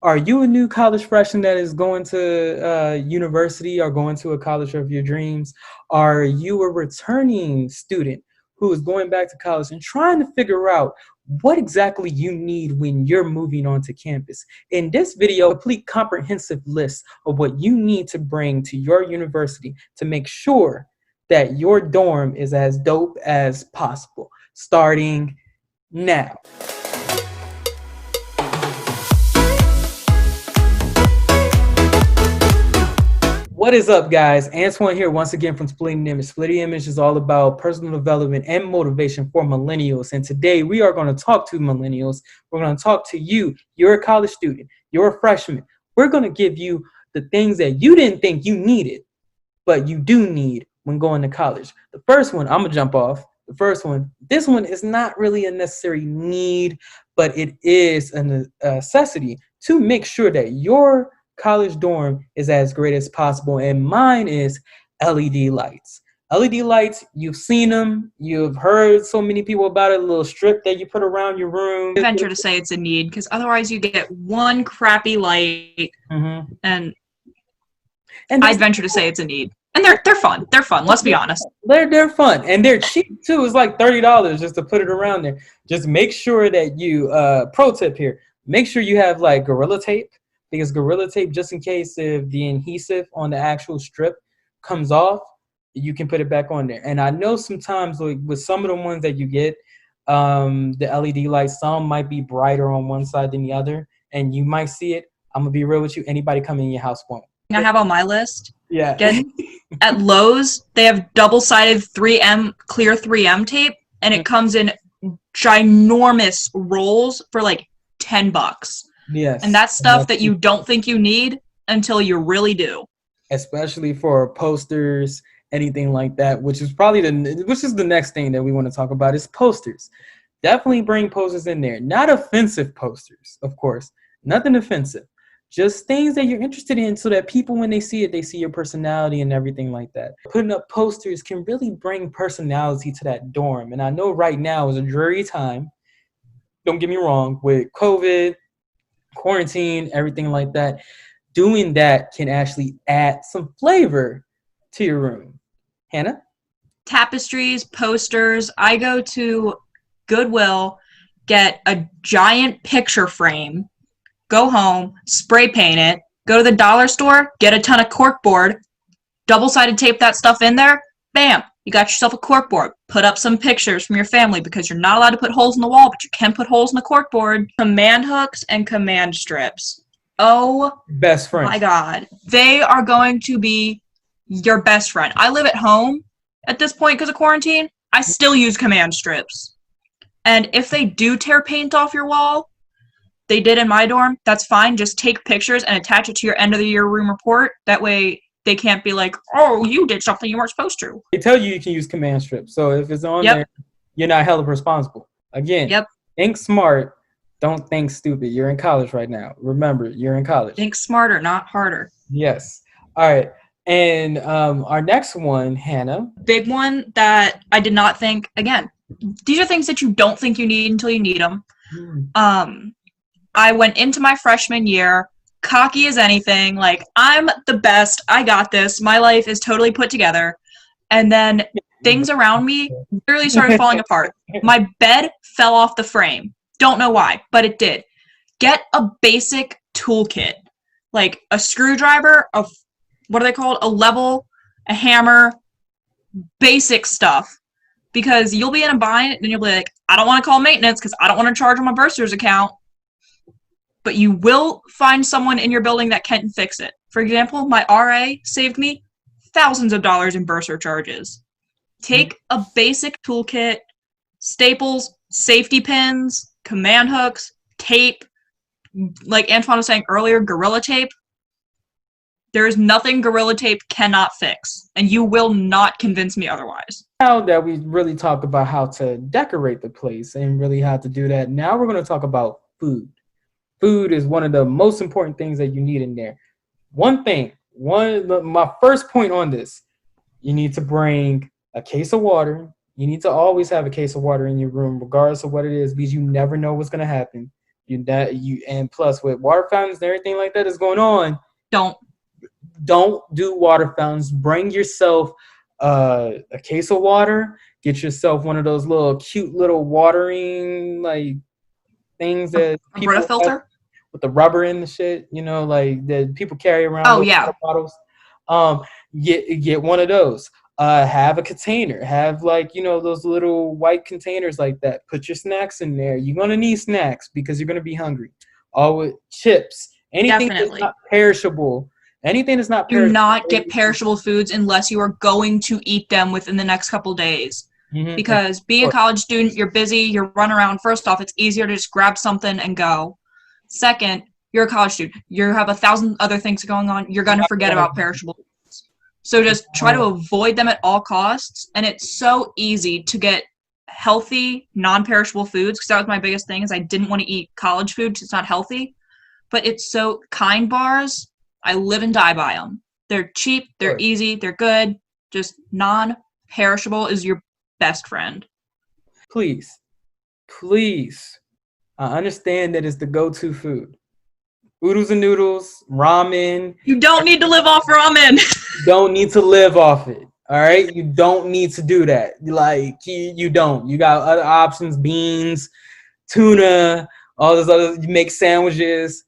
Are you a new college freshman that is going to university or going to a college of your dreams? Are you a returning student who is going back to college and trying to figure out what exactly you need when you're moving onto campus? In this video, a complete comprehensive list of what you need to bring to your university to make sure that your dorm is as dope as possible, starting now. What is up, guys? Antoine here once again from Splitting Image. Splitting Image is all about personal development and motivation for millennials. And today we are going to talk to millennials. We're going to talk to you. You're a college student. You're a freshman. We're going to give you the things that you didn't think you needed, but you do need when going to college. The first one, I'm going to jump off. The first one, this one is not really a necessary need, but it is a necessity to make sure that your college dorm is as great as possible, and mine is LED lights. LED lights, you've seen them, you've heard so many people about it, a little strip that you put around your room. I venture to say it's a need, because otherwise you get one crappy light, and I'd venture to say it's a need. And they're fun. They're fun, let's be honest. They're fun, and they're cheap too. It's like $30 just to put it around there. Just make sure that you, pro tip here, make sure you have like Gorilla Tape, because Gorilla Tape, just in case if the adhesive on the actual strip comes off, you can put it back on there. And I know sometimes like with some of the ones that you get, the LED lights, some might be brighter on one side than the other, and you might see it. I'm gonna be real with you. Anybody coming in your house won't. I have on my list. Yeah. At Lowe's, they have double-sided 3M, clear 3M tape, and it comes in ginormous rolls for like $10. Yes. And that's stuff that you don't think you need until you really do. Especially for posters, anything like that, which is probably the next thing that we want to talk about is posters. Definitely bring posters in there. Not offensive posters, of course. Nothing offensive. Just things that you're interested in so that people, when they see it, they see your personality and everything like that. Putting up posters can really bring personality to that dorm. And I know right now is a dreary time. Don't get me wrong, with COVID, quarantine, everything like that. Doing that can actually add some flavor to your room. Hannah? Tapestries, posters. I go to Goodwill, get a giant picture frame, go home, spray paint it, go to the dollar store, get a ton of corkboard, double-sided tape that stuff in there, bam, you got yourself a corkboard. Put up some pictures from your family, because you're not allowed to put holes in the wall, but you can put holes in the corkboard. Command hooks and command strips. Oh, best friend. My God. They are going to be your best friend. I live at home at this point because of quarantine. I still use command strips. And if they do tear paint off your wall, they did in my dorm, that's fine. Just take pictures and attach it to your end of the year room report. That way they can't be like, oh, you did something you weren't supposed to. They tell you can use command strips. So if it's on there, you're not held responsible. Again, think smart. Don't think stupid. You're in college right now. Remember, you're in college. Think smarter, not harder. Yes. All right. And our next one, Hannah. Big one that I did not think, again, these are things that you don't think you need until you need them. I went into my freshman year cocky as anything, like, I'm the best, I got this, my life is totally put together. And then things around me literally started falling apart. My bed fell off the frame. Don't know why, but it did. Get a basic toolkit, like a screwdriver, what are they called? A level, a hammer, basic stuff. Because you'll be in a bind and you'll be like, I don't want to call maintenance because I don't want to charge on my Bursar's account. But you will find someone in your building that can fix it. For example, my RA saved me thousands of dollars in bursar charges. Take a basic toolkit, staples, safety pins, command hooks, tape, like Antoine was saying earlier, Gorilla Tape. There is nothing Gorilla Tape cannot fix, and you will not convince me otherwise. Now that we really talked about how to decorate the place and really how to do that, now we're going to talk about food. Food is one of the most important things that you need in there. My first point on this, you need to bring a case of water. You need to always have a case of water in your room, regardless of what it is, because you never know what's going to happen. And plus with water fountains and everything like that is going on, Don't. don't do water fountains. Bring yourself a case of water. Get yourself one of those little cute little watering like things that A Brita people have filter? with the rubber in the shit, like that people carry around Oh, little yeah. water bottles. Um, get one of those. Have a container. Have like those little white containers like that. Put your snacks in there. You're gonna need snacks because you're gonna be hungry. Always chips. Anything that's Definitely. not perishable. Anything that's not Do not get perishable. perishable foods unless you are going to eat them within the next couple days. Mm-hmm. Because being a college student, you're busy, you're running around. First off, it's easier to just grab something and go. Second, you're a college student. You have 1,000 other things going on. You're going to forget about perishable foods. So just try to avoid them at all costs. And it's so easy to get healthy, non-perishable foods, because that was my biggest thing is I didn't want to eat college food because it's not healthy. But it's so Kind bars, I live and die by them. They're cheap, they're easy, they're good. Just non-perishable is your best friend. Please, I understand that it's the go-to food. Oodles and noodles, ramen. You don't need to live off ramen. You don't need to live off it. All right, you don't need to do that. Like you don't. You got other options: beans, tuna, all those other. You make sandwiches.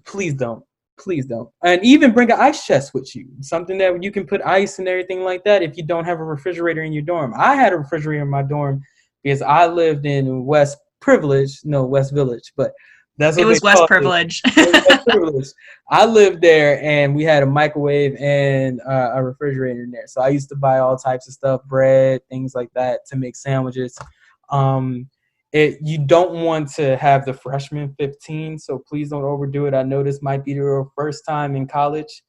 Please don't. Please don't. And even bring an ice chest with you. Something that you can put ice and everything like that if you don't have a refrigerator in your dorm. I had a refrigerator in my dorm because I lived in West Village, but that's It what they was West call it. privilege. West Privilege. I lived there and we had a microwave and a refrigerator in there. So I used to buy all types of stuff, bread, things like that to make sandwiches. Um, you don't want to have the freshman 15, so please don't overdo it. I know this might be your first time in college.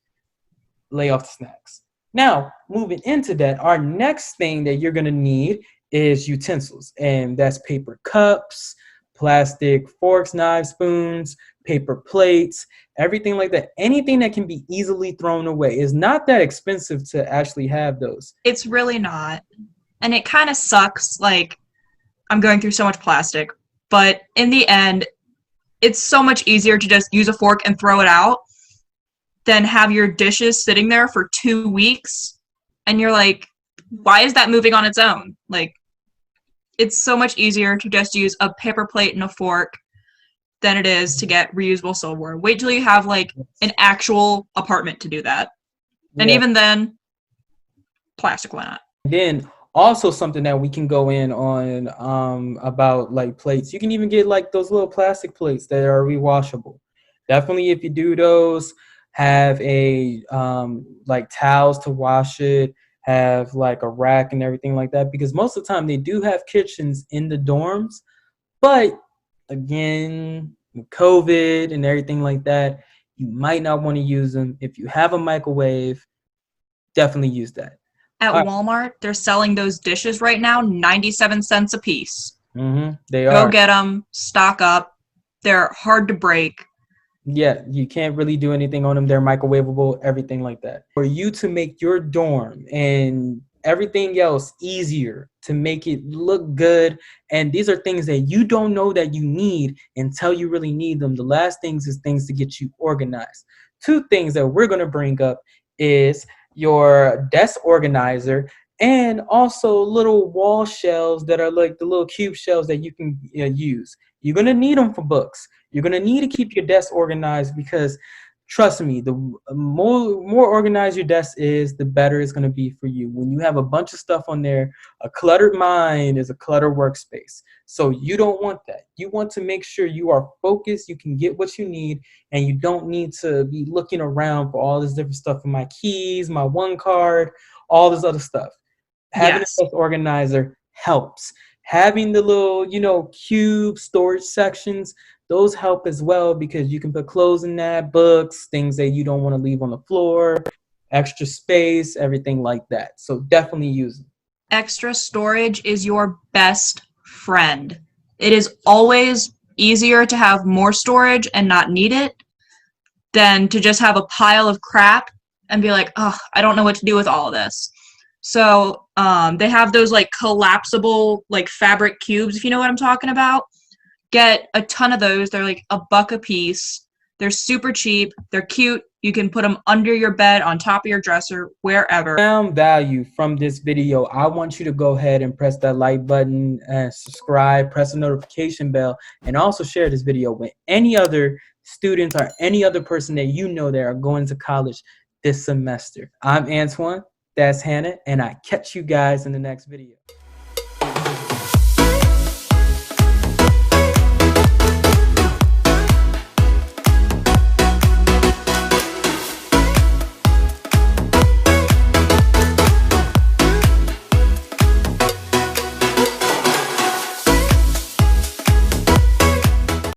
Lay off the snacks. Now, moving into that, our next thing that you're going to need is utensils, and that's paper cups, plastic forks, knives, spoons, paper plates, everything like that. Anything that can be easily thrown away. Is not that expensive to actually have those. It's really not. And it kind of sucks. Like, I'm going through so much plastic. But in the end, it's so much easier to just use a fork and throw it out than have your dishes sitting there for 2 weeks. And you're like, why is that moving on its own? Like, it's so much easier to just use a paper plate and a fork than it is to get reusable silverware. Wait till you have like an actual apartment to do that. And even then, plastic, why not? Then also something that we can go in on about like plates. You can even get like those little plastic plates that are rewashable. Definitely if you do those, have a like towels to wash it, have like a rack and everything like that, because most of the time they do have kitchens in the dorms, but again, with COVID and everything like that, you might not want to use them. If you have a microwave, definitely use that. At All right. Walmart, they're selling those dishes right now, 97 cents a piece. They Go are. get them, stock up. They're hard to break. Yeah, you can't really do anything on them. They're microwavable, everything like that. For you to make your dorm and everything else easier, to make it look good, and these are things that you don't know that you need until you really need them. The last things is things to get you organized. Two things that we're going to bring up is your desk organizer and also little wall shelves that are like the little cube shelves that you can use. You're going to need them for books. You're going to need to keep your desk organized because trust me, the more organized your desk is, the better it's going to be for you. When you have a bunch of stuff on there, a cluttered mind is a cluttered workspace. So you don't want that. You want to make sure you are focused, you can get what you need, and you don't need to be looking around for all this different stuff for my keys, my one card, all this other stuff. Having Yes. a desk organizer helps. Having the little, cube storage sections, those help as well because you can put clothes in that, books, things that you don't want to leave on the floor, extra space, everything like that. So definitely use them. Extra storage is your best friend. It is always easier to have more storage and not need it than to just have a pile of crap and be like, oh, I don't know what to do with all of this. So they have those like collapsible like fabric cubes, if you know what I'm talking about. Get a ton of those. They're like $1 a piece. They're super cheap. They're cute. You can put them under your bed, on top of your dresser, wherever. Found value from this video, I want you to go ahead and press that like button and subscribe, press the notification bell, and also share this video with any other students or any other person that you know that are going to college this semester. I'm Antoine, that's Hannah, and I catch you guys in the next video.